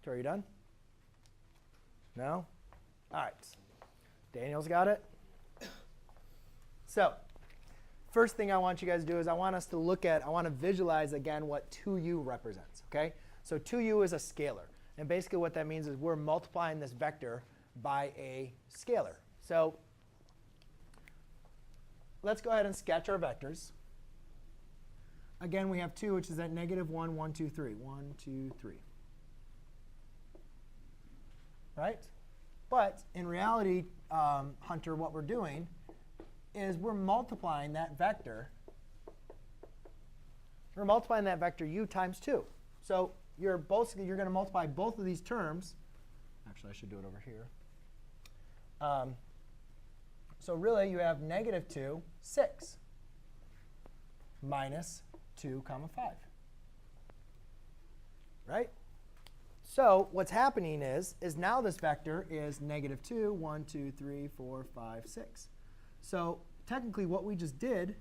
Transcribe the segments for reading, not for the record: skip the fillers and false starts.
Are you done? No? All right. Daniel's got it? So first thing I want you guys to do is I want to visualize again what 2u represents. Okay? So 2u is a scalar. And basically what that means is we're multiplying this vector by a scalar. So let's go ahead and sketch our vectors. Again, we have 2, which is at -1, 1, 2, 3. 1, 2, 3. Right? But in reality, Hunter, what we're doing is we're multiplying that vector. We're multiplying that vector u times 2. So you're going to multiply both of these terms. Actually, I should do it over here. So really, you have -2, 6, minus 2, 5. Right? So what's happening is now this vector is -2, 1, 2, 3, 4, 5, 6. So technically, what we just did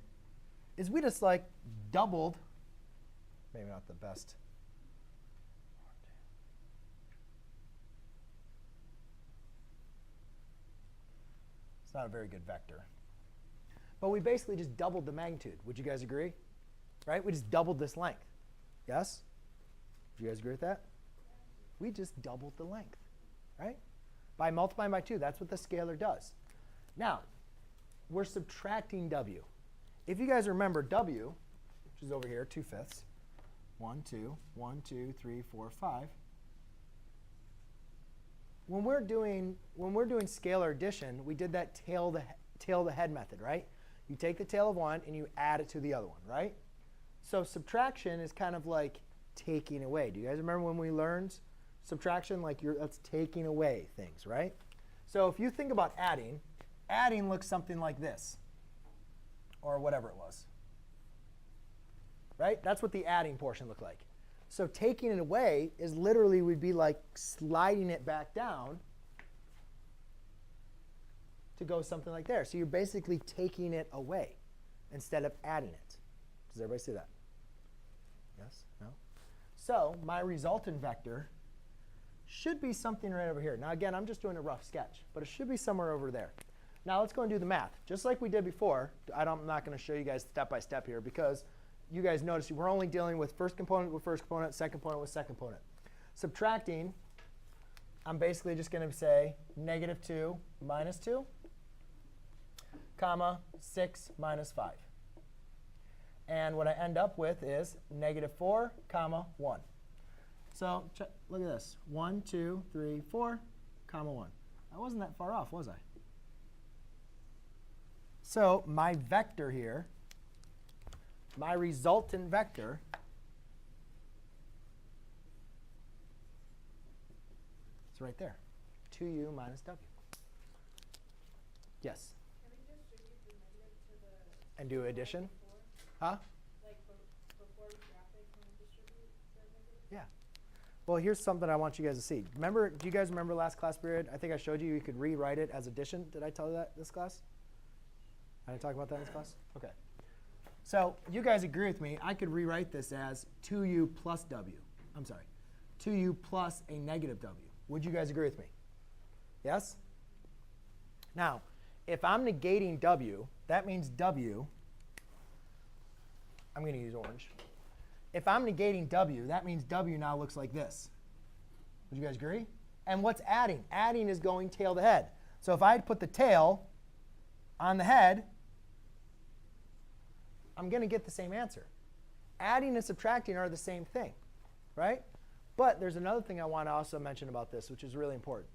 is we just like doubled, maybe not the best. It's not a very good vector. But we basically just doubled the magnitude. Would you guys agree? Right? We just doubled this length. Yes? Do you guys agree with that? We just doubled the length, right? By multiplying by 2. That's what the scalar does. Now, we're subtracting w. If you guys remember w, which is over here, 2/5, 1, 2, 1, 2, 3, 4, 5. When we're doing scalar addition, we did that tail the head method, right? You take the tail of one and you add it to the other one, right? So subtraction is kind of like taking away. Do you guys remember when we learned subtraction? Like that's taking away things, right? So if you think about adding looks something like this, or whatever it was, right? That's what the adding portion looked like. So taking it away is literally would be like sliding it back down to go something like there. So you're basically taking it away instead of adding it. Does everybody see that? Yes? No? So my resultant vector should be something right over here. Now, again, I'm just doing a rough sketch, but it should be somewhere over there. Now, let's go and do the math. Just like we did before, I'm not going to show you guys step by step here because you guys notice we're only dealing with first component with first component, second component with second component. Subtracting, I'm basically just going to say -2 minus 2, comma, 6 minus 5. And what I end up with is -4, comma, 1. So look at this. 1, 2, 3, 4, comma, 1. I wasn't that far off, was I? So my vector here, my resultant vector, is right there. 2u minus w. Yes? Can we distribute the negative to the... And do addition? Huh? Like before we graph it, can we distribute the negative? Yeah. Well, here's something I want you guys to see. Remember, do you guys remember last class period? I think I showed you you could rewrite it as addition. Did I tell you that this class? I didn't talk about that in this class? OK. So you guys agree with me. I could rewrite this as 2u plus w. I'm sorry, 2u plus a negative w. Would you guys agree with me? Yes? Now, if I'm negating w, that means w. I'm going to use orange. If I'm negating w, that means w now looks like this. Would you guys agree? And what's adding? Adding is going tail to head. So if I put the tail on the head, I'm going to get the same answer. Adding and subtracting are the same thing, right? But there's another thing I want to also mention about this, which is really important.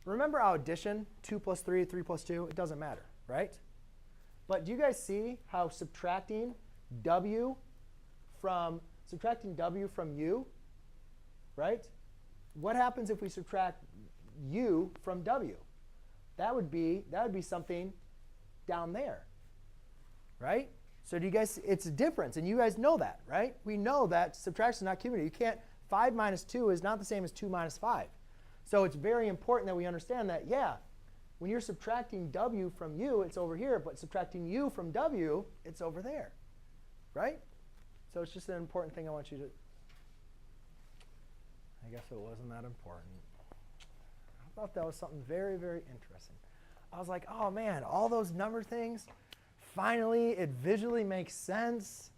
Remember how addition, 2 plus 3, 3 plus 2, it doesn't matter, right? But do you guys see how subtracting w from u, right? What happens if we subtract u from w? That would be something down there, right? So do you guys, it's a difference, and you guys know that, right? We know that subtraction is not cumulative. You can't, 5 minus 2 is not the same as 2 minus 5. So it's very important that we understand that, yeah, when you're subtracting w from u, it's over here, but subtracting u from w, it's over there, right? So it's just an important thing I want you to. I guess it wasn't that important. I thought that was something very, very interesting. I was like, oh man, all those number things, finally it visually makes sense.